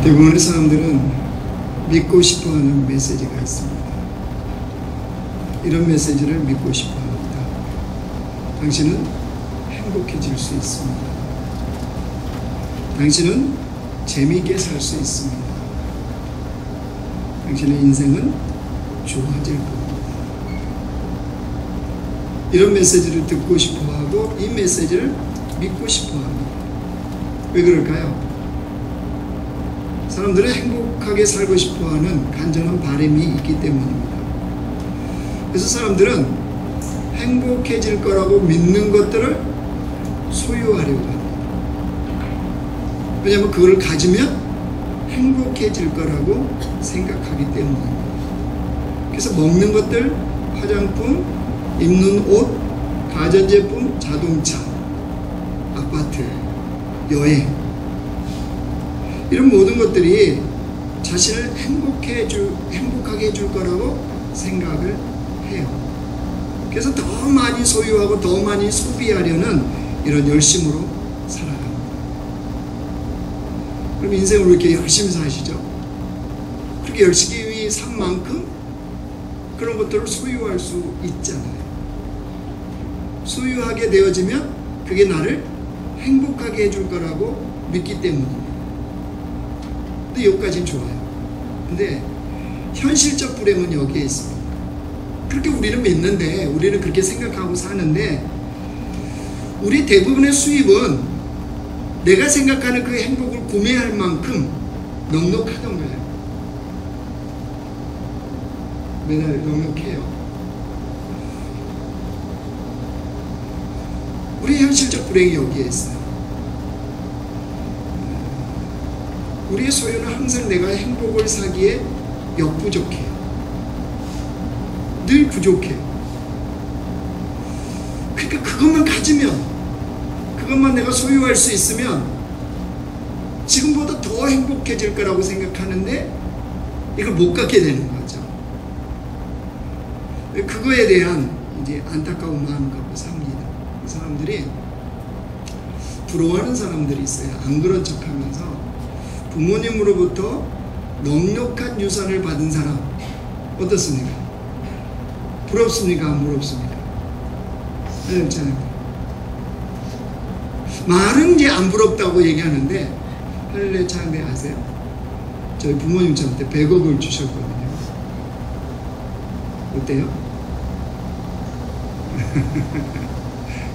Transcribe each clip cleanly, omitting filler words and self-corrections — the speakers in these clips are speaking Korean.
대부분의 사람들은 믿고 싶어하는 메시지가 있습니다. 이런 메시지를 믿고 싶어합니다. 당신은 행복해질 수 있습니다. 당신은 재미있게 살 수 있습니다. 당신의 인생은 좋아질 겁니다. 이런 메시지를 듣고 싶어하고 이 메시지를 믿고 싶어합니다. 왜 그럴까요? 사람들은 행복하게 살고 싶어하는 간절한 바람이 있기 때문입니다. 그래서 사람들은 행복해질 거라고 믿는 것들을 소유하려고 합니다. 왜냐하면 그걸 가지면 행복해질 거라고 생각하기 때문입니다. 그래서 먹는 것들, 화장품, 입는 옷, 가전제품, 자동차, 아파트, 여행, 이런 모든 것들이 자신을 행복하게 해줄 거라고 생각을 해요. 그래서 더 많이 소유하고 더 많이 소비하려는 이런 열심으로 살아갑니다. 그럼 인생을 이렇게 열심히 사시죠? 그렇게 열심히 산 만큼 그런 것들을 소유할 수 있잖아요. 소유하게 되어지면 그게 나를 행복하게 해줄 거라고 믿기 때문입니다. 근데 여기까지는 좋아요. 근데 현실적 불행은 여기에 있습니다. 그렇게 우리는 믿는데, 우리는 그렇게 생각하고 사는데, 우리 대부분의 수입은 내가 생각하는 그 행복을 구매할 만큼 넉넉하던가요? 매달 넉넉해요. 우리 현실적 불행이 여기에 있어요. 우리의 소유는 항상 내가 행복을 사기에 역부족해요. 늘 부족해요. 그러니까 그것만 가지면, 그것만 내가 소유할 수 있으면 지금보다 더 행복해질 거라고 생각하는데 이걸 못 갖게 되는 거죠. 그거에 대한 이제 안타까운 마음을 갖고 삽니다. 사람들이 부러워하는 사람들이 있어요. 안 그런 척 하면서 부모님으로부터 넉넉한 유산을 받은 사람 어떻습니까? 부럽습니까? 안 부럽습니까? 네, 말은 이제 안 부럽다고 얘기하는데 할렐루야 찬양대 아세요? 저희 부모님 저한테 100억을 주셨거든요. 어때요?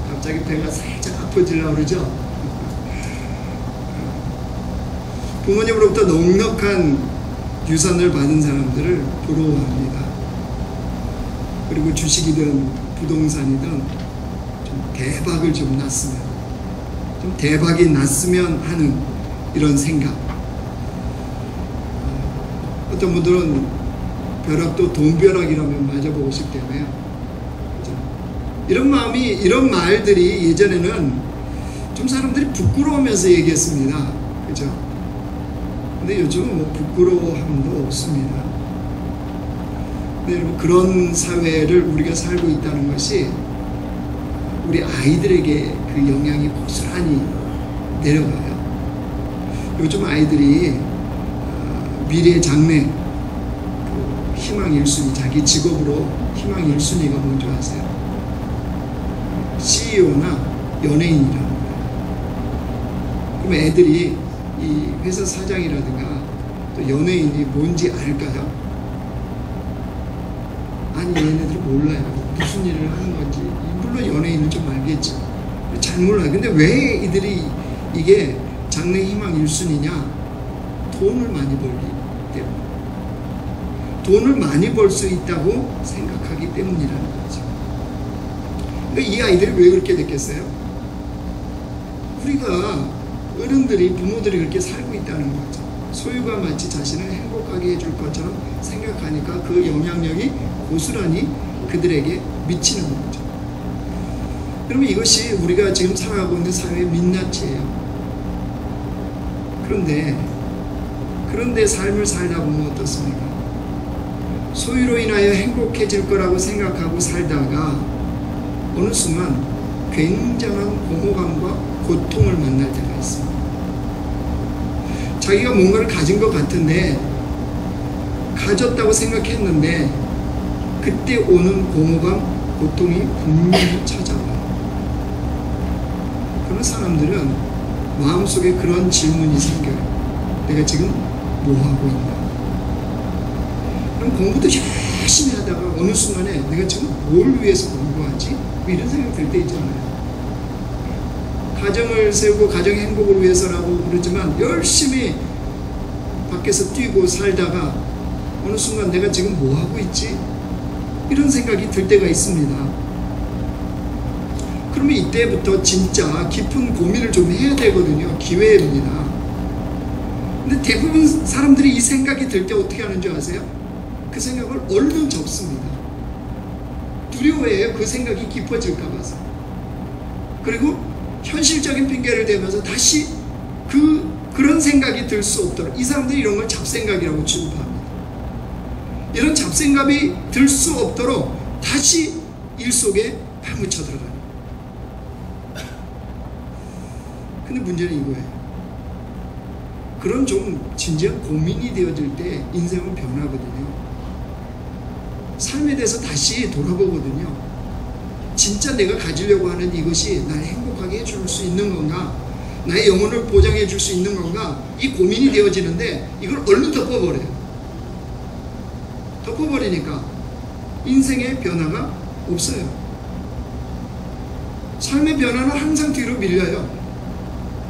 갑자기 배가 살짝 아파지려고 그러죠? 부모님으로부터 넉넉한 유산을 받은 사람들을 부러워합니다. 그리고 주식이든 부동산이든 좀 대박을 좀 났으면, 좀 대박이 났으면 하는 이런 생각. 어떤 분들은 벼락도 돈벼락이라면 맞아보고 싶다며요. 이런 마음이, 이런 말들이 예전에는 좀 사람들이 부끄러워하면서 얘기했습니다. 그죠? 근데 요즘은 뭐 부끄러워함도 없습니다. 근데 여러분, 그런 사회를 우리가 살고 있다는 것이 우리 아이들에게 그 영향이 고스란히 내려가요. 요즘 아이들이 미래 장래 그 희망 1순위, 자기 직업으로 희망 1순위가 뭔지 아세요? CEO나 연예인이랍니다. 그럼 애들이 이 회사 사장이라든가 또 연예인이 뭔지 알까요? 아니, 얘네들은 몰라요. 무슨 일을 하는 건지. 물론 연예인은 좀 알겠죠. 잘 몰라요. 근데 왜 이들이 이게 장래 희망 1순위냐? 돈을 많이 벌기 때문에. 돈을 많이 벌 수 있다고 생각하기 때문이라는 거죠. 그러니까 이 아이들이 왜 그렇게 됐겠어요? 우리가 어른들이, 부모들이 그렇게 살고 있다는 거죠. 소유가 마치 자신을 행복하게 해줄 것처럼 생각하니까 그 영향력이 고스란히 그들에게 미치는 거죠. 여러분, 이것이 우리가 지금 살아가고 있는 사회의 민낯이에요. 그런데 삶을 살다 보면 어떻습니까? 소유로 인하여 행복해질 거라고 생각하고 살다가 어느 순간 굉장한 공허감과 고통을 만날 때가 있습니다. 자기가 뭔가를 가진 것 같은데, 가졌다고 생각했는데 그때 오는 공허감, 고통이 분명히 찾아와요. 그런 사람들은 마음속에 그런 질문이 생겨요. 내가 지금 뭐하고 있나? 그럼 공부도 열심히 하다가 어느 순간에 내가 지금 뭘 위해서 공부하지? 뭐 이런 생각이 들 때 있잖아요. 가정을 세우고 가정의 행복을 위해서라고 그러지만 열심히 밖에서 뛰고 살다가 어느 순간 내가 지금 뭐하고 있지? 이런 생각이 들 때가 있습니다. 그러면 이때부터 진짜 깊은 고민을 좀 해야 되거든요. 기회입니다. 근데 대부분 사람들이 이 생각이 들 때 어떻게 하는 줄 아세요? 그 생각을 얼른 접습니다. 두려워해요. 그 생각이 깊어질까 봐서. 그리고 현실적인 핑계를 대면서 다시 그런 생각이 들 수 없도록, 이 사람들이 이런 걸 잡생각이라고 취급합니다. 이런 잡생각이 들 수 없도록 다시 일 속에 파묻혀 들어가요. 근데 문제는 이거예요. 그런 좀 진지한 고민이 되어질 때 인생은 변하거든요. 삶에 대해서 다시 돌아보거든요. 진짜 내가 가지려고 하는 이것이 날 행복하게 해줄 수 있는 건가? 나의 영혼을 보장해 줄 수 있는 건가? 이 고민이 되어지는데 이걸 얼른 덮어버려요. 덮어버리니까 인생의 변화가 없어요. 삶의 변화는 항상 뒤로 밀려요.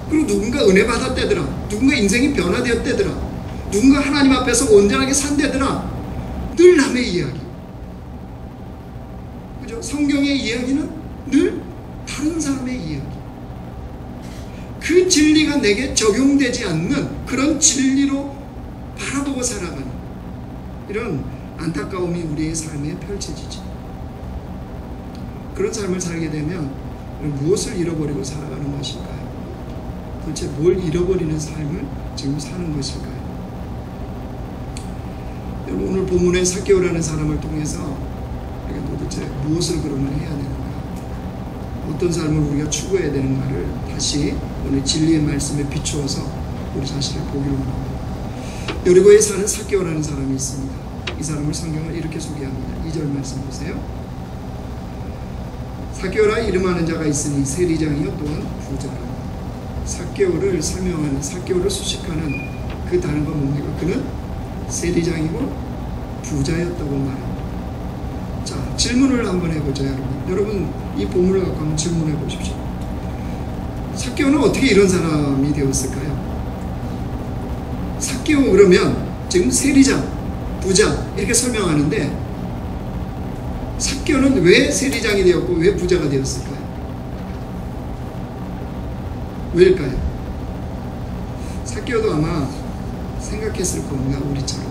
그리고 누군가 은혜 받았대더라, 누군가 인생이 변화되었대더라, 누군가 하나님 앞에서 온전하게 산대더라, 늘 남의 이야기. 그죠? 성경의 이야기는 늘 다른 사람의 이야기. 그 진리가 내게 적용되지 않는 그런 진리로 바라보고 살아가는 이런 안타까움이 우리의 삶에 펼쳐지죠. 그런 삶을 살게 되면 무엇을 잃어버리고 살아가는 것일까요? 도대체 뭘 잃어버리는 삶을 지금 사는 것일까요? 여러분, 오늘 본문의 삭개오라는 사람을 통해서 우리가 도대체 무엇을 그러면 해야 되는가, 어떤 삶을 우리가 추구해야 되는가를 다시 오늘 진리의 말씀에 비추어서 우리 자신을 보기로 합니다. 여리고에 사는 삭개오라는 사람이 있습니다. 이 사람을 성경은 이렇게 소개합니다. 2절 말씀 보세요. 삭개오라 이름하는 자가 있으니 세리장이요 또한 부자라. 삭개오를 설명하는, 삭개오를 수식하는 그 단어가 뭡니까? 그는 세리장이고 부자였다고 말합니다. 자, 질문을 한번 해보죠, 여러분. 여러분, 이 본문을 갖고 한번 질문해 보십시오. 삭개오는 어떻게 이런 사람이 되었을까요? 삭개오 그러면 지금 세리장, 부자 이렇게 설명하는데 삭개오는 왜 세리장이 되었고 왜 부자가 되었을까요? 왜일까요? 삭개오도 아마 생각했을 겁니다. 우리처럼.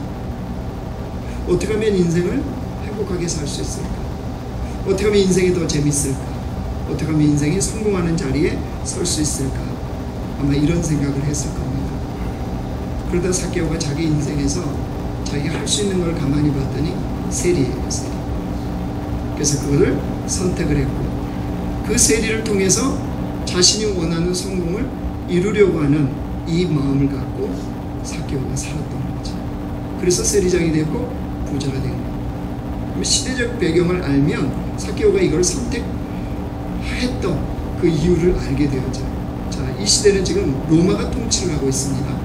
어떻게 하면 인생을 행복하게 살 수 있을까? 어떻게 하면 인생이 더 재밌을까? 어떻게 하면 인생이 성공하는 자리에 설 수 있을까? 아마 이런 생각을 했을 겁니다. 그러다 삭개오가 자기 인생에서 자기가 할 수 있는 걸 가만히 봤더니 세리예요, 세리. 그래서 그거를 선택을 했고, 그 세리를 통해서 자신이 원하는 성공을 이루려고 하는 이 마음을 갖고 삭개오가 살았던 거죠. 그래서 세리장이 됐고 부자가 된 거예요. 시대적 배경을 알면 삭개오가 이걸 선택했던 그 이유를 알게 되었죠. 자, 이 시대는 지금 로마가 통치를 하고 있습니다.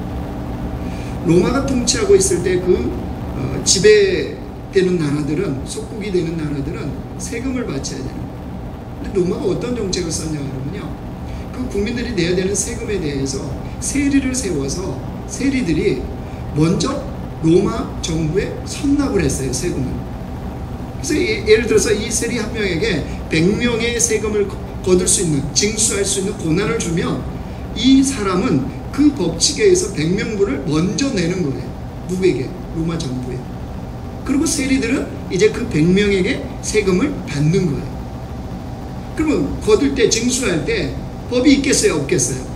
로마가 통치하고 있을 때 지배되는 나라들은, 속국이 되는 나라들은 세금을 바쳐야 되는 거예요. 근데 로마가 어떤 정책을 썼냐 그러면요, 그 국민들이 내야 되는 세금에 대해서 세리를 세워서 세리들이 먼저 로마 정부에 선납을 했어요, 세금을. 그래서 예를 들어서 이 세리 한 명에게 100명의 세금을 거둘 수 있는, 징수할 수 있는 권한을 주면 이 사람은 그 법칙에 의해서 100명분을 먼저 내는 거예요. 누구에게? 로마 정부에. 그리고 세리들은 이제 그 100명에게 세금을 받는 거예요. 그러면 거둘 때, 징수할 때 법이 있겠어요, 없겠어요?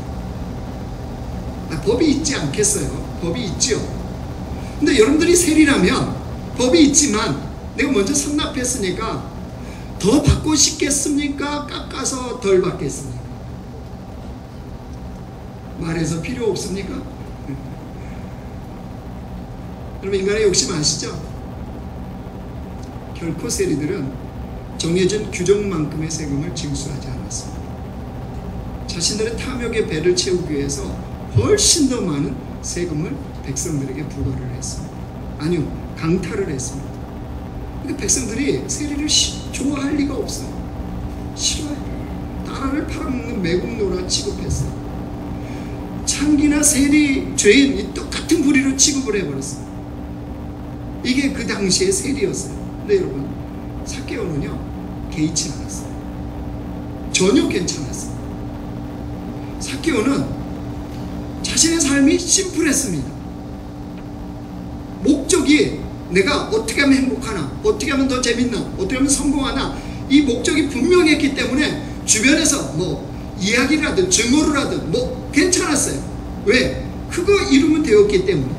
법이 있지 않겠어요? 법이 있죠. 근데 여러분들이 세리라면 법이 있지만 내가 먼저 선납했으니까 더 받고 싶겠습니까? 깎아서 덜 받겠습니까? 말해서 필요 없습니까? 여러분, 인간의 욕심 아시죠? 결코 세리들은 정해진 규정만큼의 세금을 징수하지 않았습니다. 자신들의 탐욕의 배를 채우기 위해서 훨씬 더 많은 세금을 백성들에게 부과를 했습니다. 아니요, 강탈을 했습니다. 그러니까 백성들이 세리를 좋아할 리가 없어요. 싫어해요. 나라를 팔아먹는 매국노라 취급했어요. 창기나 세리, 죄인 이 똑같은 부리로 취급을 해버렸어요. 이게 그 당시의 세리였어요. 근데 여러분, 삭개오는요 개의치 않았어요. 전혀 괜찮았어요. 삭개오는 자신의 삶이 심플했습니다. 목적이 내가 어떻게 하면 행복하나, 어떻게 하면 더 재밌나, 어떻게 하면 성공하나, 이 목적이 분명했기 때문에 주변에서 뭐 이야기라든 증오를 하든 뭐 괜찮았어요. 왜? 그거 이루면 되었기 때문에.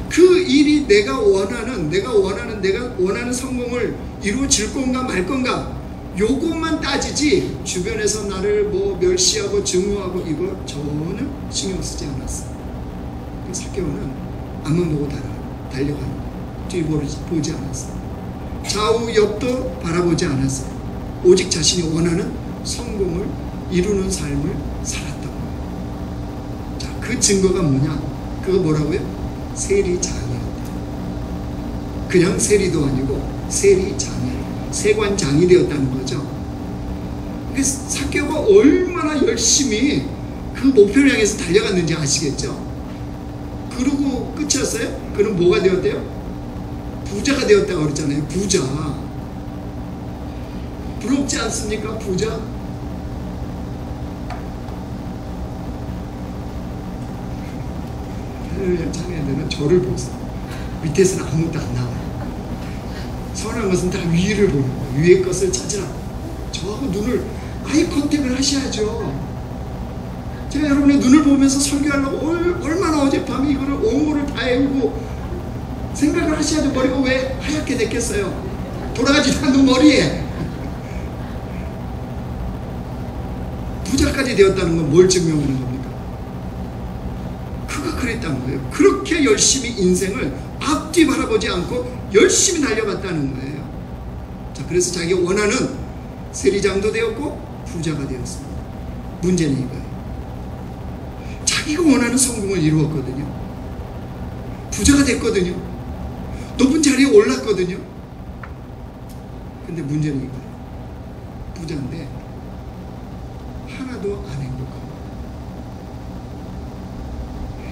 그 일이 내가 원하는 성공을 이루어질 건가 말 건가, 요것만 따지지 주변에서 나를 뭐 멸시하고 증오하고 이거 전혀 신경 쓰지 않았어요. 삭개오는 앞만 보고 달려가는 거예요. 뒤 보지 않았어요. 좌우 옆도 바라보지 않았어요. 오직 자신이 원하는 성공을 이루는 삶을 살았던 거예요. 자, 그 증거가 뭐냐? 그거 뭐라고요? 세리장이었다. 그냥 세리도 아니고 세리장이, 세관장이 되었다는 거죠. 삭개오가 얼마나 열심히 그 목표를 향해서 달려갔는지 아시겠죠? 그러고 끝이었어요? 그는 뭐가 되었대요? 부자가 되었다고 그랬잖아요. 부자. 부럽지 않습니까? 부자. 할렐루야 자매들은 저를 보세요. 밑에서는 아무것도 안 나와요. 선한 것은 다 위를 보는 거예요. 위의 것을 찾으라. 저하고 눈을 아이 컨택을 하셔야죠. 제가 여러분의 눈을 보면서 설교하려고 얼마나 어젯밤에 이거를 온몸을 다 애우고 생각을 하셔야죠. 머리가 왜 하얗게 됐겠어요? 돌아가지도 않는 머리에. 부자까지 되었다는 건 뭘 증명하는 겁니까? 그가 그랬다는 거예요. 그렇게 열심히 인생을 앞뒤 바라보지 않고 열심히 달려갔다는 거예요. 자, 그래서 자기가 원하는 세리장도 되었고 부자가 되었습니다. 문제는 이거예요. 자기가 원하는 성공을 이루었거든요. 부자가 됐거든요. 높은 자리에 올랐거든요. 근데 문제는 이거예요. 부자인데 하나도 안 행복합니다.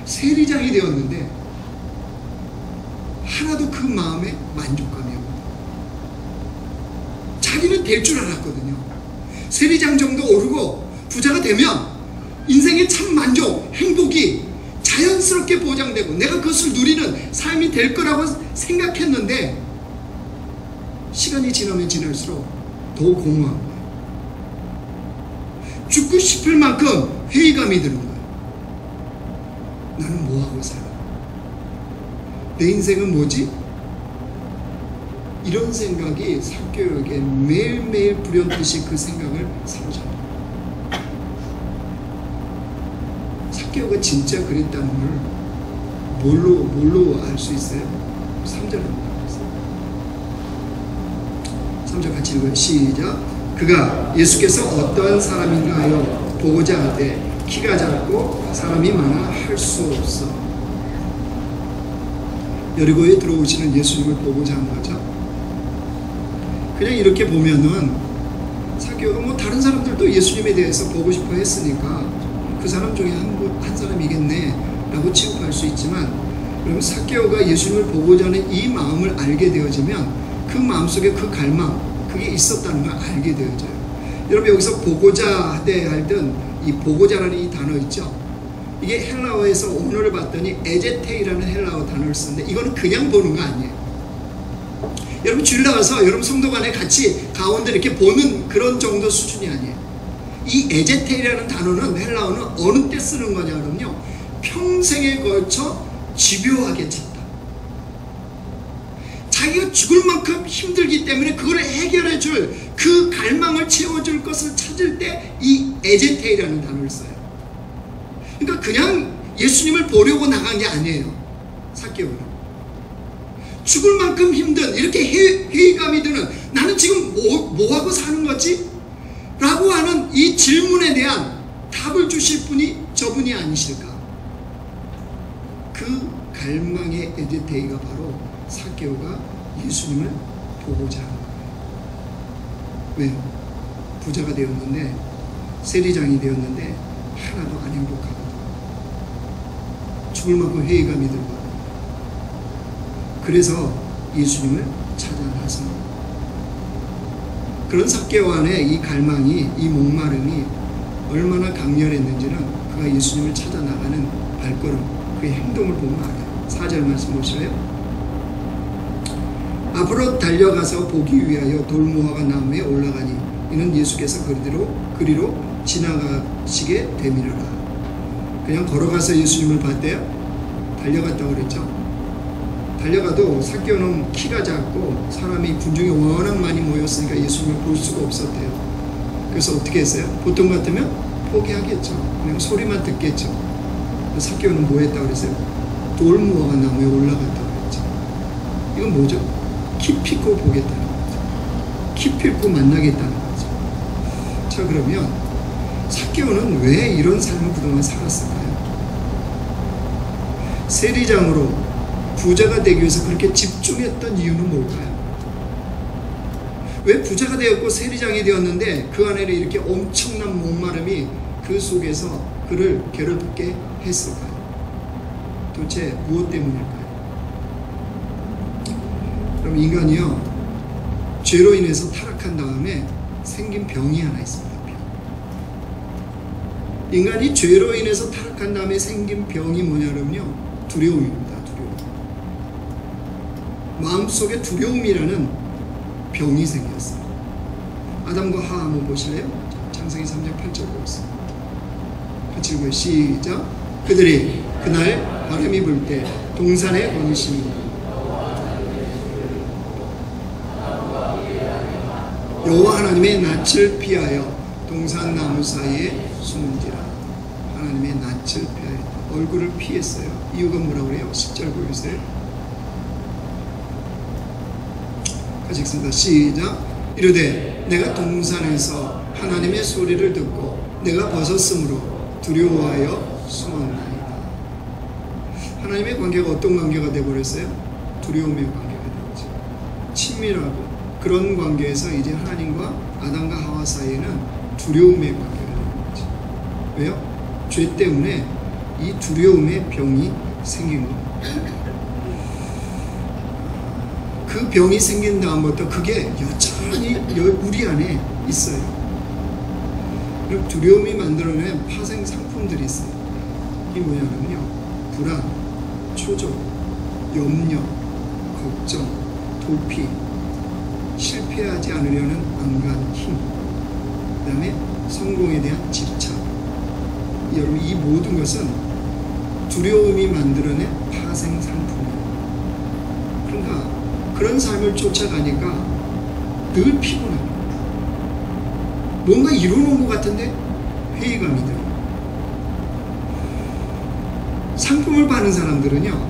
세리장이 되었는데 하나도 그 마음에 만족감이 없다. 자기는 될 줄 알았거든요. 세리장 정도 오르고 부자가 되면 인생의 참 만족, 행복이 자연스럽게 보장되고 내가 그것을 누리는 삶이 될 거라고 생각했는데 시간이 지나면 지날수록 더 공허한 거예요. 죽고 싶을 만큼 회의감이 드는 거예요. 나는 뭐하고 살아? 내 인생은 뭐지? 이런 생각이 삭개오에게 매일매일 불현듯이 그 생각을 사로잡아요. 삭개오가 진짜 그랬다는 걸 뭘로 알 수 있어요? 3절 합니다. 3절 같이 읽어요. 시작. 그가 예수께서 어떠한 사람인가 하여 보고자 하되 키가 작고 사람이 많아 할 수 없어. 여리고에 들어오시는 예수님을 보고자 한 거죠. 그냥 이렇게 보면은 삭개오가 뭐 다른 사람들도 예수님에 대해서 보고 싶어 했으니까 그 사람 중에 한 사람이겠네 라고 취급할 수 있지만, 그러면 삭개오가 예수님을 보고자 하는 이 마음을 알게 되어지면 그 마음속에 그 갈망, 그게 있었다는 걸 알게 되어져요. 여러분, 여기서 보고자 하되 할든 이 보고자라는 이 단어 있죠. 이게 헬라어에서 오늘을 봤더니 에제테이라는 헬라어 단어를 쓰는데 이거는 그냥 보는 거 아니에요. 여러분 주일 나가서 여러분 성도 간에 같이 가운데 이렇게 보는 그런 정도 수준이 아니에요. 이 에제테이라는 단어는 헬라어는 어느 때 쓰는 거냐면요, 평생에 걸쳐 집요하게 찾다. 자기가 죽을 만큼 힘들기 때문에 그걸 해결해 줄, 그 갈망을 채워줄 것을 찾을 때 이 에제테이라는 단어를 써요. 그러니까 그냥 예수님을 보려고 나간 게 아니에요. 삭개오는 죽을 만큼 힘든, 이렇게 회의감이 드는, 나는 지금 뭐 하고 사는 거지? 라고 하는 이 질문에 대한 답을 주실 분이 저분이 아니실까? 그 갈망의 에디테이가 바로 삭개오가 예수님을 보고자 하는 거예요. 왜요? 부자가 되었는데, 세리장이 되었는데 하나도 안 행복하거든. 죽을 만큼 회의감이 들고. 그래서 예수님을 찾아 나섭니다. 그런 삭개오 안에 이 갈망이, 이 목마름이 얼마나 강렬했는지는 그가 예수님을 찾아 나가는 발걸음, 그의 행동을 보면 알아요. 4절 말씀 보실래요? 앞으로 달려가서 보기 위하여 돌무화과 나무에 올라가니 이는 예수께서 그리로 지나가시게 되밀어라. 그냥 걸어가서 예수님을 봤대요? 달려갔다고 그랬죠? 달려가도 삭개오는 키가 작고 사람이 군중이 워낙 많이 모였으니까 예수님을 볼 수가 없었대요. 그래서 어떻게 했어요? 보통 같으면 포기하겠죠. 그냥 소리만 듣겠죠. 삭개오는 뭐 했다고 그랬어요? 돌무화과 나무에 올라갔다고 그랬죠. 이건 뭐죠? 깊이고 보겠다는 거죠. 깊이고 만나겠다는 거죠. 자, 그러면 삭개오는 왜 이런 삶을 그동안 살았을까요? 세리장으로 부자가 되기 위해서 그렇게 집중했던 이유는 뭘까요? 왜 부자가 되었고 세리장이 되었는데 그 안에는 이렇게 엄청난 목마름이 그 속에서 그를 괴롭게 했을까요? 도대체 무엇 때문일까요? 그럼 인간이요, 죄로 인해서 타락한 다음에 생긴 병이 하나 있습니다. 인간이 죄로 인해서 타락한 다음에 생긴 병이 뭐냐면요, 두려움입니다. 두려움. 마음속에 두려움이라는 병이 생겼어요. 아담과 하와 한번 보실래요? 창세기 3장 8절 보겠습니다. 같이 읽어요. 시작. 그들이 그날 바람이 불 때 동산에 거니시니 여호와 하나님의 낯을 피하여 동산 나무 사이에 숨은지라. 하나님의 낯을 피하여 얼굴을 피했어요. 이유가 뭐라고 그래요? 10절 보여주세요. 같이 읽습니다. 시작. 이르되 내가 동산에서 하나님의 소리를 듣고 내가 벗었으므로 두려워하여 숨었나이다. 하나님의 관계가 어떤 관계가 되어버렸어요? 두려움의 관계가 되었죠. 친밀하고 그런 관계에서 이제 하나님과 아담과 하와 사이에는 두려움의 관계가 되는 거죠. 왜요? 죄 때문에 이 두려움의 병이 생긴 겁니다. 그 병이 생긴 다음부터 그게 여전히 우리 안에 있어요. 그리고 두려움이 만들어낸 파생 상품들이 있어요. 이게 뭐냐면요, 불안, 초조, 염려, 걱정, 도피, 실패하지 않으려는 안간 힘, 그 다음에 성공에 대한 집착. 여러분, 이 모든 것은 두려움이 만들어낸 파생 상품이에요. 그러니까 그런 삶을 쫓아가니까 늘 피곤합니다. 뭔가 이루어놓은 것 같은데 회의감이 들어요. 상품을 파는 사람들은요,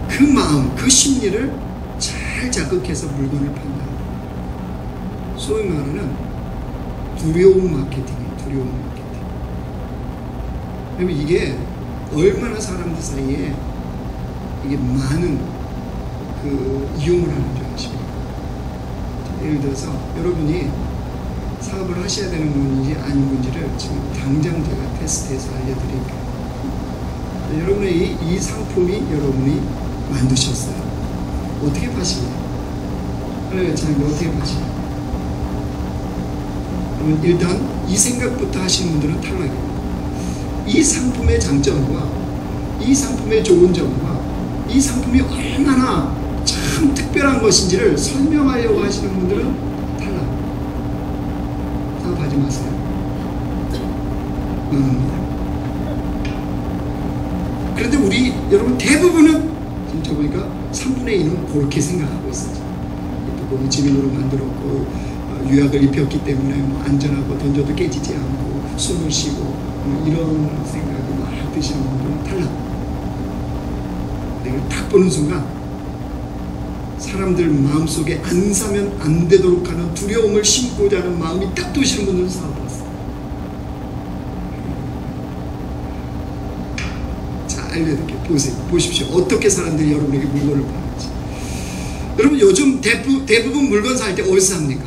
그 마음, 그 심리를 잘 자극해서 물건을 판다. 소위 말하는 두려움 마케팅이에요. 두려움 마케팅. 그러면 이게 얼마나 사람들 사이에 이게 많은 이용을 하는 줄 아십니까? 예를 들어서 여러분이 사업을 하셔야 되는 건지 아닌 건지를 지금 당장 제가 테스트해서 알려드릴게요. 여러분의 이 상품이 여러분이 만드셨어요. 어떻게 파시나요? 자기 어떻게 파시나요? 그러면 일단 이 생각부터 하시는 분들은 탈락이에요. 이 상품의 장점과 이 상품의 좋은 점과 이 상품이 얼마나 참 특별한 것인지를 설명하려고 하시는 분들은 탈락. 사업하지 마세요. 망합니다. 그런데 우리 여러분 대부분은 지금 저 보니까 3분의 2는 그렇게 생각하고 있어요. 또 보면 지능으로 만들었고 유약을 입혔기 때문에 뭐 안전하고 던져도 깨지지 않고 숨을 쉬고 이런 생각이 막 드시는 분들은 탈락. 내가 딱 보는 순간 사람들 마음속에 안 사면 안 되도록 하는 두려움을 심고자 하는 마음이 딱 드시는 분들은 살아봤어요. 자, 알려드릴게요. 보십시오. 어떻게 사람들이 여러분에게 물건을 파는지. 여러분 요즘 대부분 물건 살 때 어디서 삽니까?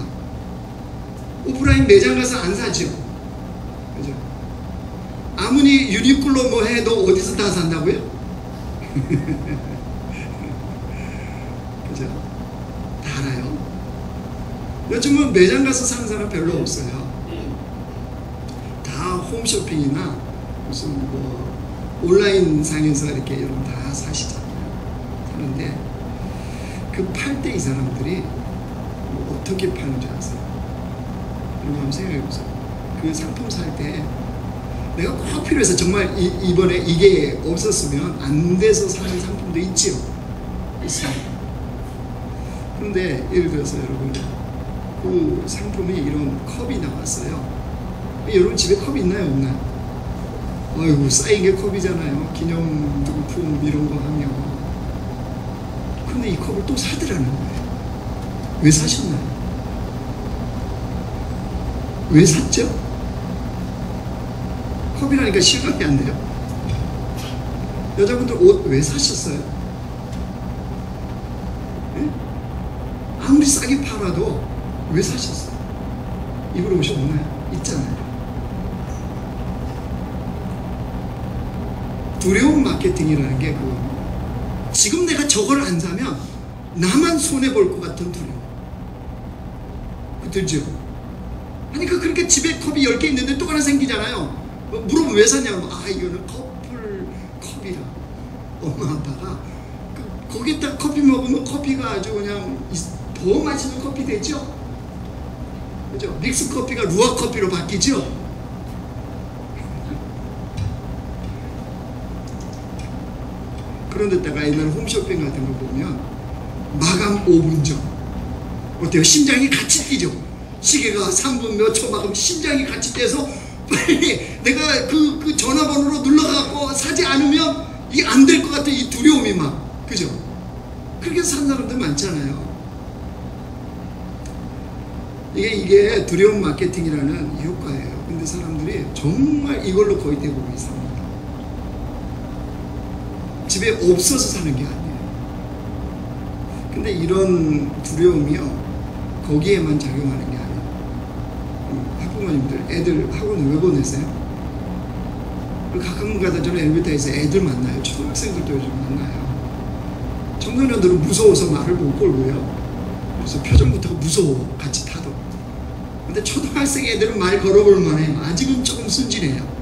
오프라인 매장 가서 안 사죠. 그죠? 아무리 유니클로 뭐 해도 어디서 다 산다고요? 그죠? 다 알아요. 요즘은 매장 가서 사는 사람 별로 없어요. 다 홈쇼핑이나 무슨 뭐 온라인 상에서 이렇게 여러분 다 사시잖아요. 사는데 그 팔 때 이 사람들이 뭐 어떻게 파는지 아세요? 한번 생각해보세요. 그 상품 살 때 내가 꼭 필요해서 정말 이번에 이게 없었으면 안 돼서 사는 상품도 있지요. 있어요. 그런데 예를 들어서 여러분 그 상품이 이런 컵이 나왔어요. 여러분 집에 컵 있나요? 없나요? 아이고 쌓인 게 컵이잖아요. 기념품 이런 거 하면. 근데 이 컵을 또 사더라는 거예요. 왜 사셨나요? 왜 샀죠? 컵이라니까 실감이 안 돼요. 여자분들 옷 왜 사셨어요? 네? 아무리 싸게 팔아도 왜 사셨어요? 입을 옷이 없나요? 있잖아요. 두려운 마케팅이라는 게 지금 내가 저걸 안 사면 나만 손해볼 것 같은 두려움. 들죠? 아니 그렇게 집에 컵이 10개 있는데 또 하나 생기잖아요. 물어보면 왜 샀냐고. 이거는 컵이라. 엄마 아빠가 거기다 커피 먹으면 커피가 아주 그냥 더 맛있는 커피 되죠? 그죠? 믹스 커피가 루아 커피로 바뀌죠? 그런데다가 옛날 홈쇼핑 같은 거 보면 마감 5분 전 어때요? 심장이 같이 뛰죠? 시계가 3분 몇 초 마감 심장이 같이 뛰어서 빨리 내가 그 전화번호로 눌러갖고 사지 않으면 이게 안 될 것 같아. 이 두려움이 막 그죠? 그렇게 산 사람들 많잖아요. 이게 두려움 마케팅이라는 효과예요. 근데 사람들이 정말 이걸로 거의 대부분이 삽니다. 집에 없어서 사는 게 아니에요. 근데 이런 두려움이요 거기에만 작용하는 게 아니에요. 학부모님들 애들 학원에 왜 보내세요? 가끔 가다 저는 엘리베이터에서 애들 만나요. 초등학생들도 요즘 만나요. 청소년들은 무서워서 말을 못 걸고요. 그래서 표정부터 무서워 같이 타도. 근데 초등학생 애들은 말 걸어볼 만해요. 아직은 조금 순진해요.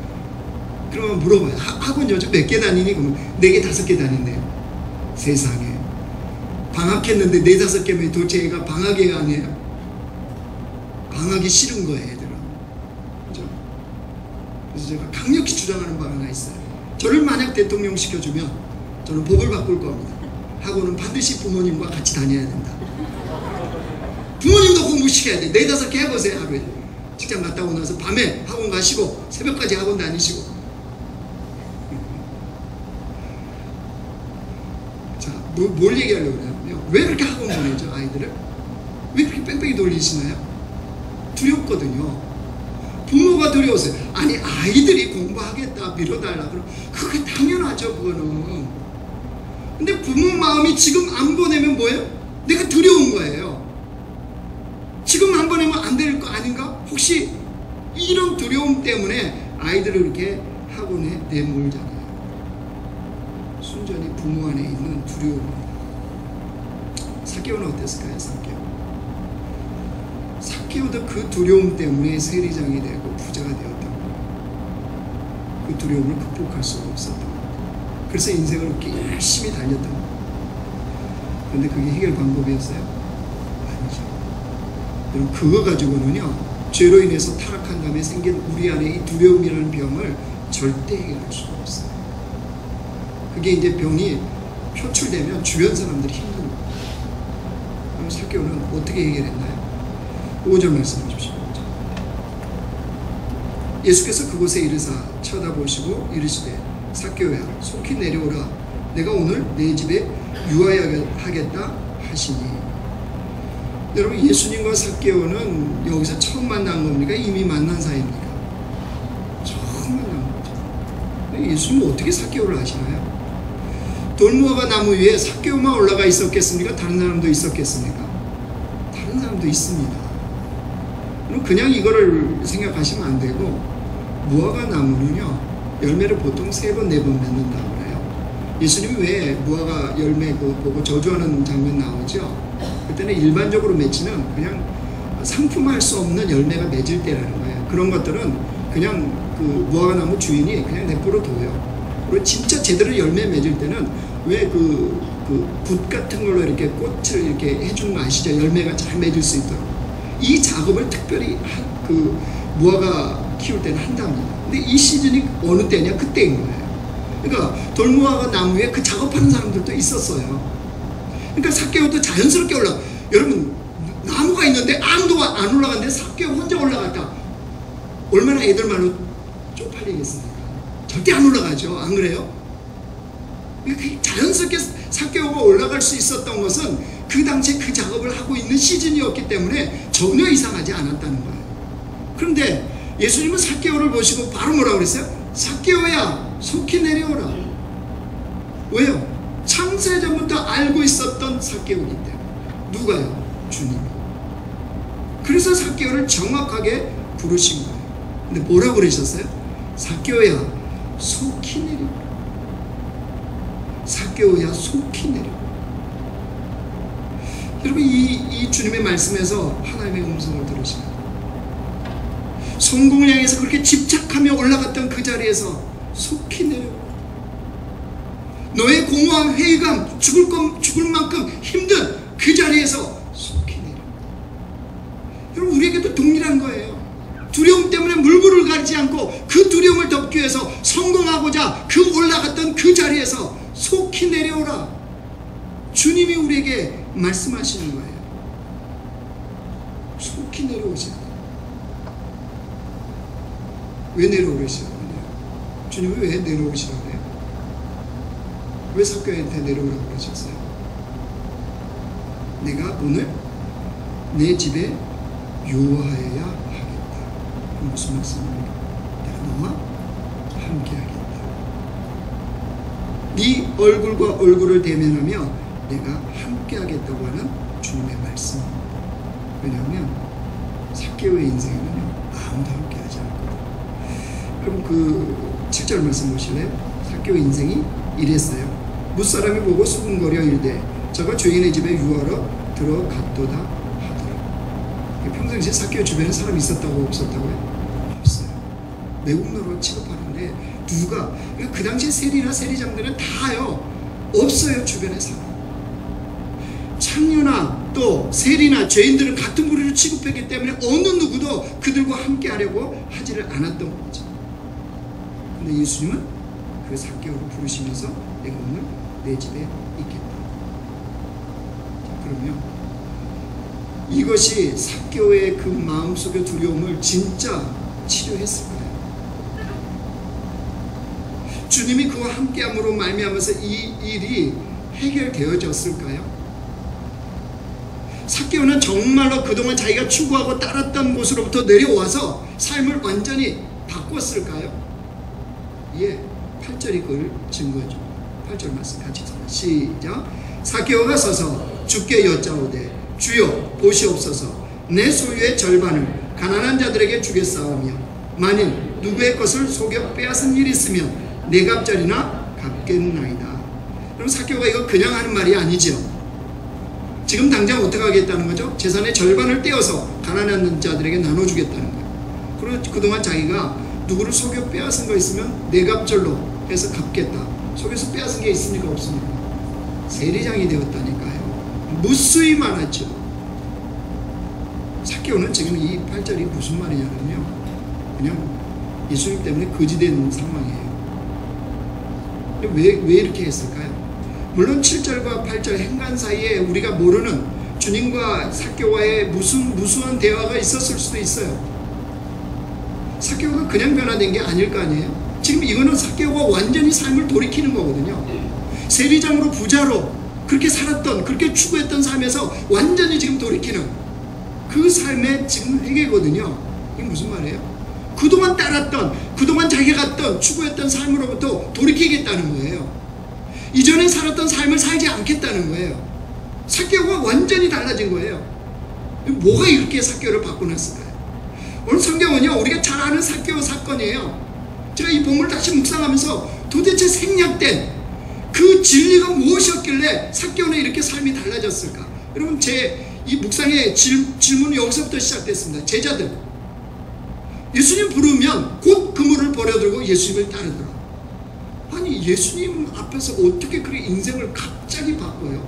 그러면 물어봐요. 학원 요즘 몇 개 다니니? 그러면 4개, 5개 다닌대요. 세상에. 방학했는데 4, 5개면 도대체 애가 방학애가 아니에요. 방학이 싫은 거예요, 애들은. 그죠? 그래서 제가 강력히 주장하는 바가 하나 있어요. 저를 만약 대통령 시켜주면 저는 법을 바꿀 겁니다. 학원은 반드시 부모님과 같이 다녀야 된다. 부모님도 공부시켜야 돼. 4, 5개 해보세요, 하루에. 직장 갔다 오고 나서 밤에 학원 가시고 새벽까지 학원 다니시고. 자, 뭘 얘기하려고 그래요? 왜 그렇게 학원 보내죠, 아이들을? 왜 그렇게 뺑뺑이 돌리시나요? 두렵거든요. 부모가 두려워서요. 아니 아이들이 공부하겠다 밀어달라 그럼 그게 당연하죠. 그거는. 근데 부모 마음이 지금 안 보내면 뭐예요? 내가 두려운 거예요. 지금 안 보내면 안 될 거 아닌가? 혹시 이런 두려움 때문에 아이들을 이렇게 학원에 내몰잖아요. 순전히 부모 안에 있는 두려움. 삭개오는 어땠을까요? 삭개오도 그 두려움 때문에 세리장이 되고 부자가 되었다고. 그 두려움을 극복할 수가 없었다고. 그래서 인생을 그렇게 열심히 달렸다고. 그런데 그게 해결 방법이었어요? 아니죠. 여러분 그거 가지고는요 죄로 인해서 타락한 다음에 생긴 우리 안에 이 두려움이라는 병을 절대 해결할 수가 없어요. 그게 이제 병이 표출되면 주변 사람들이 힘든 거예요. 그럼 삭개오는 어떻게 해결했나요? 5절 말씀해 주십시오. 예수께서 그곳에 이르사 쳐다보시고 이르시되 삭개오야 속히 내려오라. 내가 오늘 내 집에 유하여야겠다 하시니. 여러분, 예수님과 삭개오는 여기서 처음 만난 겁니까? 이미 만난 사이입니까? 처음 만난 거죠. 예수님은 어떻게 삭개오를 아시나요? 돌무화과 나무 위에 삭개오만 올라가 있었겠습니까? 다른 사람도 있었겠습니까? 다른 사람도 있습니다. 그냥 이거를 생각하시면 안 되고, 무화과 나무는요 열매를 보통 3번, 4번 맺는다고 그래요. 예수님이 왜 무화과 열매 보고 저주하는 장면 나오죠? 그때는 일반적으로 맺지는 그냥 상품할 수 없는 열매가 맺을 때라는 거예요. 그런 것들은 그냥 그 무화과 나무 주인이 그냥 내버려 둬요. 그리고 진짜 제대로 열매 맺을 때는 왜 붓 같은 걸로 이렇게 꽃을 이렇게 해주는 거 아시죠? 열매가 잘 맺을 수 있도록. 이 작업을 특별히 그 무화과 키울 때는 한답니다. 근데 이 시즌이 어느 때냐? 그때인 거예요. 그러니까 돌무화과 나무에 그 작업하는 사람들도 있었어요. 그러니까 삭개오도 자연스럽게 올라가. 여러분, 나무가 있는데 아무도 안 올라갔는데 삭개오 혼자 올라갔다. 얼마나 애들 말로 쪽팔리겠습니까? 절대 안 올라가죠. 안 그래요? 그러니까 자연스럽게 삭개오가 올라갈 수 있었던 것은 그 당시에 그 작업을 하고 있는 시즌이었기 때문에 전혀 이상하지 않았다는 거예요. 그런데 예수님은 삭개오를 보시고 바로 뭐라고 그랬어요? 삭개오야, 속히 내려오라. 왜요? 창세전부터 알고 있었던 삭개오이기 때문에. 누가요? 주님이. 그래서 삭개오를 정확하게 부르신 거예요. 근데 뭐라고 그러셨어요? 삭개오야, 속히 내려오라. 삭개오야, 속히 내려오라. 여러분, 이 주님의 말씀에서 하나님의 음성을 들으시면 성공을 향해서 그렇게 집착하며 올라갔던 그 자리에서 속히 내려오라. 너의 공허함, 회의감, 죽을 만큼 힘든 그 자리에서 속히 내려오라. 여러분, 우리에게도 동일한 거예요. 두려움 때문에 물불을 가리지 않고 그 두려움을 덮기 위해서 성공하고자 그 올라갔던 그 자리에서 속히 내려오라. 주님이 우리에게 말씀하시는 거예요. 속히 내려오셔야 돼요. 왜 내려오시라고 해요? 주님이 왜 내려오시라고 해요? 왜 삭개오한테 내려오라고 그러셨어요? 내가 오늘 내 집에 유하여야 하겠다. 무슨 말씀입니까? 내가 너와 함께 하겠다. 네 얼굴과 얼굴을 대면하며 내가 함께 하겠다고 하는 주님의 말씀입니다. 왜냐하면 삭개오의 인생에는요 아무도 함께 하지 않거든요. 그럼 그 7절 말씀 보실래요? 삭개오 인생이 이랬어요. 무사람이 보고 수군거려 이르되 저가 주인의 집에 유하러 들어갔도다 하더라. 평상시에 삭개오 주변에 사람이 있었다고 없었다고요? 없어요. 매국노로 취급하는데 누가, 그 당시에 세리나 세리장들은 다요 없어요. 주변에 사람. 창녀나 또 세리나 죄인들은 같은 부류로 취급했기 때문에 어느 누구도 그들과 함께 하려고 하지를 않았던 거죠. 근데 예수님은 그 삭개오를 부르시면서 내가 오늘 내 집에 있겠다. 자, 그러면 이것이 삭개오의 그 마음속의 두려움을 진짜 치료했을까요? 주님이 그와 함께함으로 말미암아서 이 일이 해결되어졌을까요? 삭개오는 정말로 그동안 자기가 추구하고 따랐던 곳으로부터 내려와서 삶을 완전히 바꿨을까요? 예, 8절이 그걸 증거해줍니다. 8절 말씀 같이 읽습니다. 시작. 삭개오가 서서 주께 여짜오되 주여 보시옵소서, 내 소유의 절반을 가난한 자들에게 주겠사오며 만일 누구의 것을 속여 빼앗은 일이 있으면 네 갑절이나 갚겠나이다. 그럼 삭개오가 이거 그냥 하는 말이 아니죠. 지금 당장 어떻게 하겠다는 거죠? 재산의 절반을 떼어서 가난한 자들에게 나눠주겠다는 거예요. 그리고 그동안 자기가 누구를 속여 빼앗은 거 있으면 네 갑절로 해서 갚겠다. 속여서 빼앗은 게 있습니까? 없습니까? 세리장이 되었다니까요. 무수히 많았죠. 삭개오는 지금 이 8절이 무슨 말이냐면요, 그냥 예수님 때문에 거지된 상황이에요. 왜 이렇게 했을까요? 물론 7절과 8절 행간 사이에 우리가 모르는 주님과 삭개오와의 무수한 대화가 있었을 수도 있어요. 삭개오가 그냥 변화된 게 아닐 거 아니에요? 지금 이거는 삭개오가 완전히 삶을 돌이키는 거거든요. 세리장으로 부자로 그렇게 살았던, 그렇게 추구했던 삶에서 완전히 지금 돌이키는 그 삶의 지금 회개거든요. 이게 무슨 말이에요? 그동안 따랐던, 그동안 자기가 갔던, 추구했던 삶으로부터 돌이키겠다는 거예요. 이전에 살았던 삶을 살지 않겠다는 거예요. 삭개오가 완전히 달라진 거예요. 뭐가 이렇게 삭개오를 바꿔놨을까요? 오늘 성경은요, 우리가 잘 아는 삭개오 사건이에요. 제가 이 본문을 다시 묵상하면서 도대체 생략된 그 진리가 무엇이었길래 삭개오는 이렇게 삶이 달라졌을까? 여러분, 제 이 묵상의 질문은 여기서부터 시작됐습니다. 제자들, 예수님 부르면 곧 그물을 버려두고 예수님을 따르더라. 아니, 예수님 앞에서 어떻게 그렇게 인생을 갑자기 바꿔요?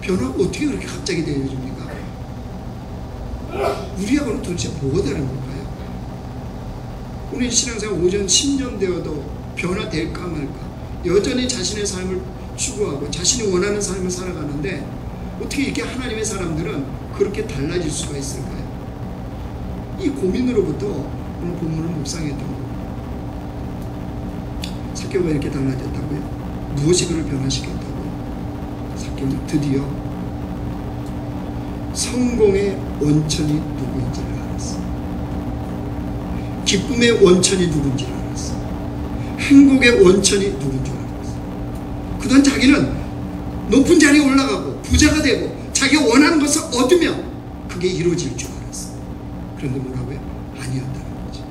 변화가 어떻게 그렇게 갑자기 되어집니까? 우리하고는 도대체 뭐가 다른 걸까요? 우리 신앙생활 5년, 10년 되어도 변화될까 말까, 여전히 자신의 삶을 추구하고 자신이 원하는 삶을 살아가는데 어떻게 이렇게 하나님의 사람들은 그렇게 달라질 수가 있을까요? 이 고민으로부터 오늘 본문을 묵상했던 겁니다. 삭개오가 이렇게 달라졌다고요? 무엇이 그를 변화시켰다고요? 삭개오는 드디어 성공의 원천이 누구인지를 알았어요. 기쁨의 원천이 누군지를 알았어요. 행복의 원천이 누군지를 알았어요. 그동안 자기는 높은 자리에 올라가고 부자가 되고 자기가 원하는 것을 얻으면 그게 이루어질 줄 알았어요. 그런데 뭐라고요? 아니었다는 거죠.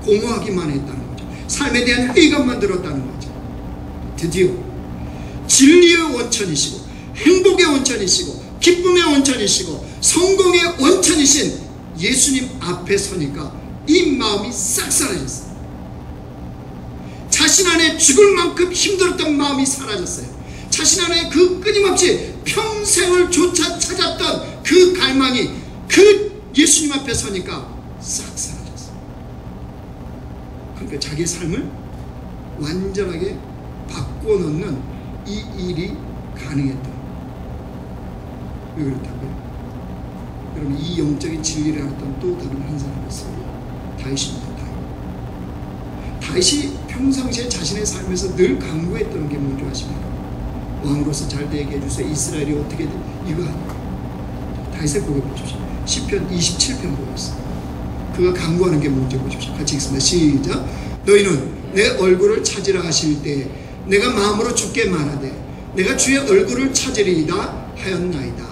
공허하기만 했다는 거죠. 삶에 대한 회의감만 들었다는 거죠. 드디어 진리의 원천이시고 행복의 원천이시고 기쁨의 원천이시고 성공의 원천이신 예수님 앞에 서니까 이 마음이 싹 사라졌어요. 자신 안에 죽을 만큼 힘들었던 마음이 사라졌어요. 자신 안에 그 끊임없이 평생을 조차 찾았던 그 갈망이 그 예수님 앞에 서니까 싹 사라졌어요. 그러니까 자기의 삶을 완전하게 바꿔놓는 이 일이 가능했다. 왜 그렇다고요? 여러분, 이 영적인 진리를 알았던 또 다른 한 사람이 있어요. 다윗입니다. 다윗이 평상시에 자신의 삶에서 늘 강구했던 게 뭔지 아십니까? 왕으로서 잘 되게 해주세요. 이스라엘이 어떻게 돼? 이거 아니에요. 다윗의 고백 보십시오. 시편 27편 보겠습니다. 그가 강구하는 게 뭔지 보십시오. 같이 읽습니다. 시작. 너희는 내 얼굴을 찾으라 하실 때 내가 마음으로 주께 말하되 내가 주의 얼굴을 찾으리이다 하였나이다.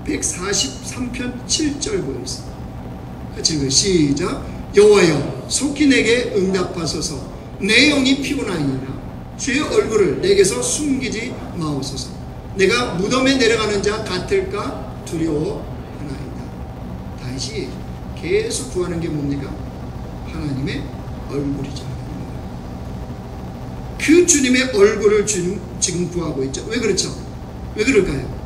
143편 7절 보겠습니다. 같이 읽어요. 시작. 여호와여 속히 내게 응답하소서. 내 영이 피곤하니라. 주의 얼굴을 내게서 숨기지 마옵소서. 내가 무덤에 내려가는 자 같을까 두려워하나이다. 다윗이 계속 구하는 게 뭡니까? 하나님의 얼굴이죠. 그 주님의 얼굴을 지금 구하고 있죠. 왜 그렇죠? 왜 그럴까요?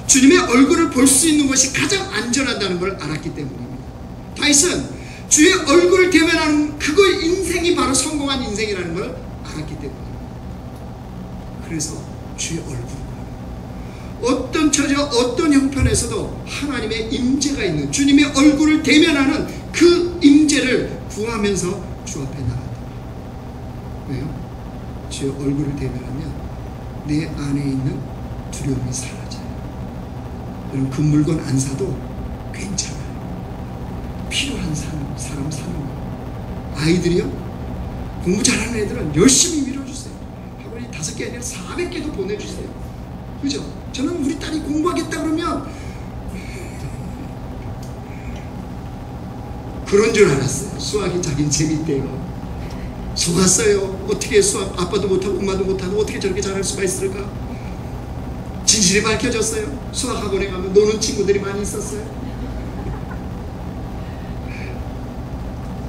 주님의 얼굴을 볼 수 있는 것이 가장 안전하다는 걸 알았기 때문입니다. 다윗은 주의 얼굴을 대면하는 그거 인생이 바로 성공한 인생이라는 걸 알았기 때문입니다. 그래서 주의 얼굴, 어떤 처지와 어떤 형편에서도 하나님의 임재가 있는 주님의 얼굴을 대면하는 그 임재를 구하면서 주 앞에 나갔다. 왜요? 주의 얼굴을 대면하면 내 안에 있는 두려움이 사라져요. 여러분, 그 물건 안 사도 괜찮아요. 필요한 사람 사는 거예요. 아이들이요, 공부 잘하는 애들은 열심히 밀어주세요. 학원이 5개 아니라 400개도 보내주세요. 그죠? 저는 우리 딸이 공부하겠다 그러면 그런 줄 알았어요. 수학이 자긴 재밌대요. 속았어요. 어떻게 수학 아빠도 못하고 엄마도 못하고 어떻게 저렇게 잘할 수가 있을까? 진실이 밝혀졌어요. 수학 학원에 가면 노는 친구들이 많이 있었어요.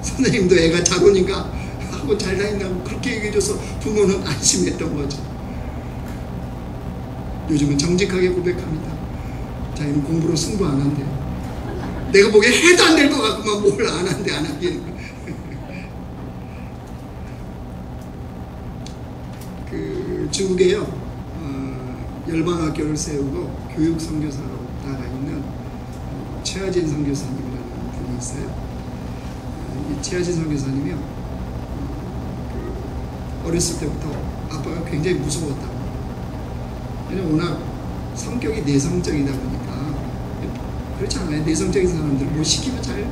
선생님도 애가 잘 오니까 학원 잘 다닌다고 그렇게 얘기해줘서 부모는 안심했던 거죠. 요즘은 정직하게 고백합니다. 자기는 공부로 승부 안 한대요. 내가 보기에 해도 안 될 것 같구만 뭘 안 한대 안 하기는. 그 중국에요, 열방학교를 세우고 교육 선교사로 나가 있는 최하진 선교사님이라는 분이 있어요. 이 최하진 선교사님이요, 어렸을 때부터 아빠가 굉장히 무서웠다고. 워낙 성격이 내성적이다 보니까 그렇잖아요. 내성적인 사람들 뭐 시키면 잘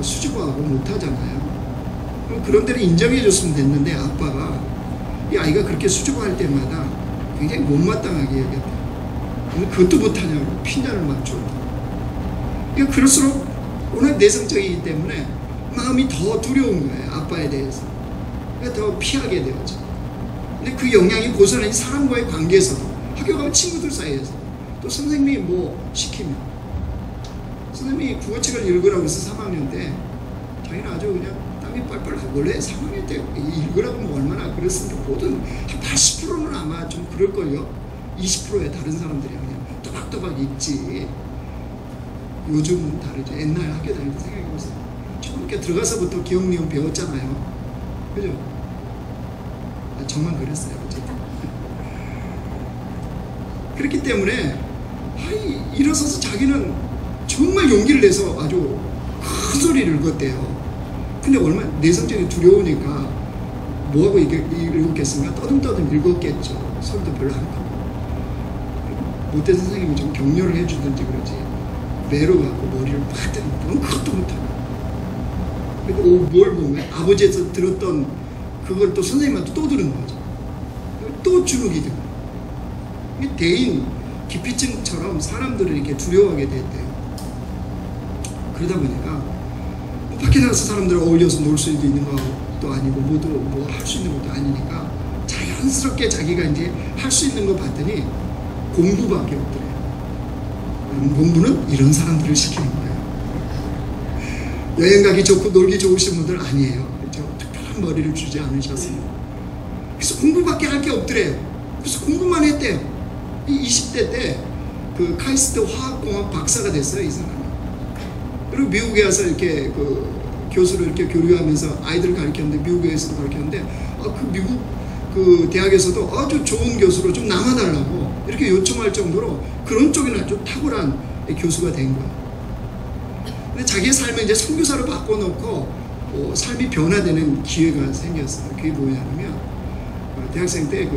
수줍어하고 못하잖아요. 그럼 그런 데를 인정해 줬으면 됐는데 아빠가 이 아이가 그렇게 수줍어할 때마다 굉장히 못마땅하게 여겼다. 그것도 못하냐고 핀잔을 막 줬다. 그러니까 그럴수록 워낙 내성적이기 때문에 마음이 더 두려운 거예요. 아빠에 대해서. 그러니까 더 피하게 되었죠. 근데 그 영향이 고스란히 사람과의 관계에서도, 학교 가면 친구들 사이에서, 또 선생님이 뭐 시키면, 선생님이 국어책을 읽으라고 해서 3학년 때 자기는 아주 그냥 땀이 빨빨 나고, 원래 3학년 때 읽으라고 하면 얼마나 그랬으니까 모든 한 80%는 아마 좀 그럴걸요. 20%의 다른 사람들이 그냥 또박또박 읽지. 요즘은 다르죠. 옛날 학교 다닐 때 생각해보세요. 초등학교 들어가서부터 기억, 니은 배웠잖아요. 그죠? 저만 그랬어요. 어쨌든. 그렇기 때문에 일어서서 자기는 정말 용기를 내서 아주 큰 소리를 읽었대요. 근데 얼마나 내성적이 두려우니까 뭐하고 읽었겠습니까? 떠듬떠듬 읽었겠죠. 소리도 별로 안 크고. 못된 선생님이 좀 격려를 해주든지 그러지, 매로 갖고 머리를 팍 때리면 그것도 못하고. 그리고 뭘 보면 아버지에서 들었던 그걸 또 선생님한테 또 들은 거죠. 또 주눅이 든 거예요. 대인 기피증처럼 사람들을 이렇게 두려워하게 됐대요. 그러다 보니까 밖에 나가서 사람들 어울려서 놀 수도 있는 것도 아니고 모두 뭐 할 수 있는 것도 아니니까 자연스럽게 자기가 이제 할 수 있는 거 봤더니 공부밖에 없더래요. 공부는 이런 사람들을 시키는 거예요. 여행 가기 좋고 놀기 좋으신 분들 아니에요. 그렇죠? 특별한 머리를 주지 않으셨습니다. 그래서 공부밖에 할 게 없더래요. 그래서 공부만 했대요. 이 20대 때 그 카이스트 화학공학 박사가 됐어요, 이 사람이. 그리고 미국에 와서 이렇게 그 교수를 이렇게 교류하면서 아이들을 가르쳤는데, 미국에서도 가르쳤는데, 그 미국 그 대학에서도 아주 좋은 교수로 좀 남아달라고 이렇게 요청할 정도로 그런 쪽에는 아주 탁월한 교수가 된 거예요. 근데 자기의 삶을 이제 선교사로 바꿔놓고 삶이 변화되는 기회가 생겼어요. 그게 뭐냐면 대학생 때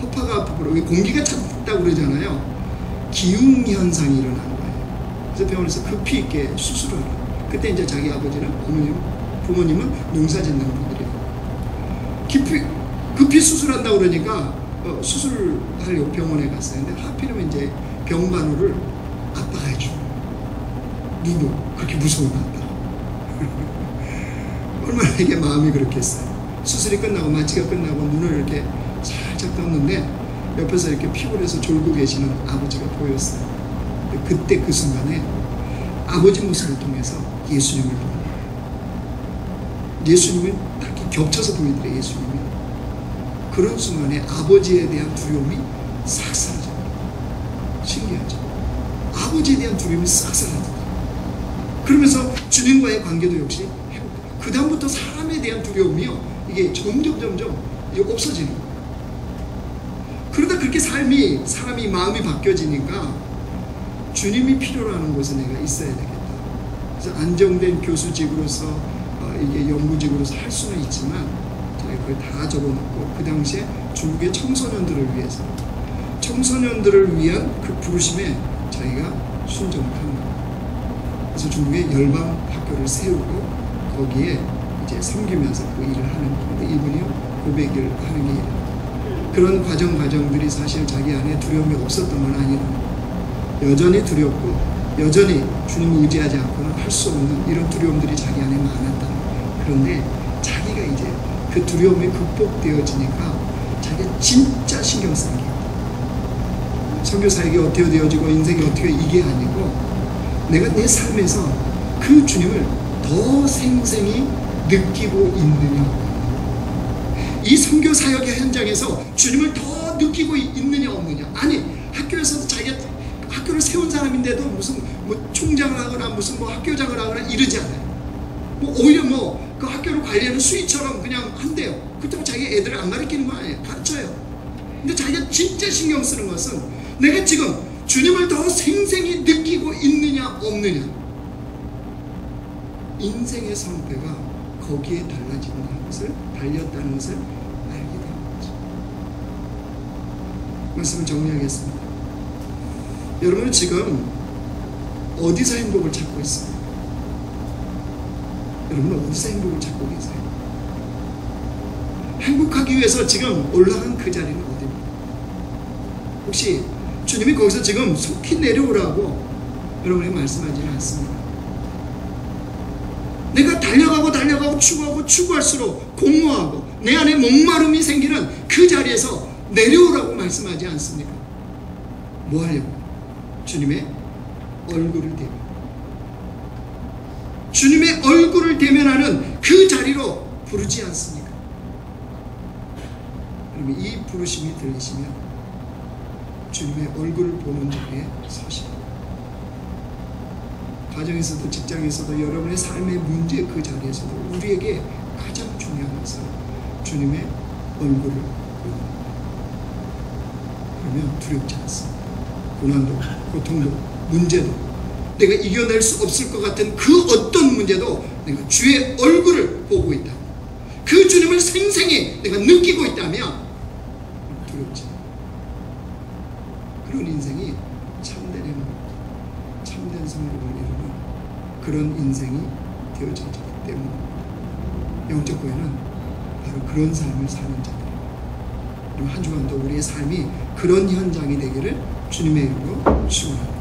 허파가 공기가 찼다고 그러잖아요. 기흉 현상이 일어난 거예요. 그래서 병원에서 급히 있게 수술을 하라. 그때 이제 자기 아버지는 부모님은 농사짓는 분들이에요. 급히 수술한다고 그러니까 수술하려고 병원에 갔어요. 근데 하필이면 이제 병간호를 아빠가 해줘. 누구? 그렇게 무서운 아빠. 얼마나 이게 마음이 그렇겠어요. 수술이 끝나고 마취가 끝나고 눈을 이렇게 살짝 떴는데 옆에서 이렇게 피곤해서 졸고 계시는 아버지가 보였어요. 그때 그 순간에 아버지 모습을 통해서 예수님을 보는 거예요. 예수님을 딱 겹쳐서 보이더래, 예수님이. 그런 순간에 아버지에 대한 두려움이 싹 사라져요. 신기하죠? 아버지에 대한 두려움이 싹 사라져요. 그러면서 주님과의 관계도 역시 회복돼요. 그 다음부터 사람에 대한 두려움이요, 이게 점점 없어지는 거예요. 그러다 그렇게 사람이 마음이 바뀌어지니까 주님이 필요로 하는 곳에 내가 있어야 되겠다. 그래서 안정된 교수직으로서 이게 연구직으로서 할 수는 있지만 자기가 그걸 다 접어놓고 그 당시에 중국의 청소년들을 위해서, 청소년들을 위한 그 부르심에 자기가 순종을 하는 거예요. 그래서 중국의 열방 학교를 세우고 거기에 이제 섬기면서 그 일을 하는 건데, 이분이 고백을 하는 게 일이에요. 그런 과정들이 사실 자기 안에 두려움이 없었던 건 아니라 여전히 두렵고 여전히 주님을 의지하지 않고는 할 수 없는 이런 두려움들이 자기 안에 많았다. 그런데 자기가 이제 그 두려움이 극복되어지니까 자기가 진짜 신경 쓰는 게 선교사에게 어떻게 되어지고 인생이 어떻게, 이게 아니고 내가 내 삶에서 그 주님을 더 생생히 느끼고 있느냐, 이 선교 사역의 현장에서 주님을 더 느끼고 있느냐 없느냐. 아니, 학교에서도 자기가 학교를 세운 사람인데도 무슨 뭐 총장을 하거나 무슨 뭐 학교장을 하거나 이러지 않아요. 뭐 오히려 뭐 그 학교를 관리하는 수위처럼 그냥 한대요. 그렇다고 자기 애들을 안 가르치는 거 아니에요. 가르쳐요. 근데 자기가 진짜 신경 쓰는 것은 내가 지금 주님을 더 생생히 느끼고 있느냐 없느냐. 인생의 성패가 거기에 달렸다는 것을 알게 됩니다. 말씀을 정리하겠습니다. 여러분은 지금 어디서 행복을 찾고 있어요? 여러분은 어디서 행복을 찾고 계세요? 행복하기 위해서 지금 올라간 그 자리는 어디입니까? 혹시 주님이 거기서 지금 속히 내려오라고 여러분에게 말씀하지는 않습니다. 내가 달려가고 추구할수록 공허하고 내 안에 목마름이 생기는 그 자리에서 내려오라고 말씀하지 않습니까? 뭐 하려고? 주님의 얼굴을 대면, 주님의 얼굴을 대면하는 그 자리로 부르지 않습니까? 그러면 이 부르심이 들리시면 주님의 얼굴을 보는 자리에 서시라. 가정에서도 직장에서도 여러분의 삶의 문제 그 자리에서도 우리에게 가장 중요한 것은 주님의 얼굴을 보는 것. 그러면 두렵지 않습니다. 고난도 고통도 문제도 내가 이겨낼 수 없을 것 같은 그 어떤 문제도 내가 주의 얼굴을 보고 있다, 그 주님을 생생히 내가 느끼고 있다면 두렵지 않아요. 그런 인생이 참된 행복, 참된 성공을 이루는 그런 인생이 되어지기 때문에 영적 고해는 바로 그런 삶을 사는 자들. 한 주간도 우리의 삶이 그런 현장이 되기를 주님의 이름으로 축원합니다.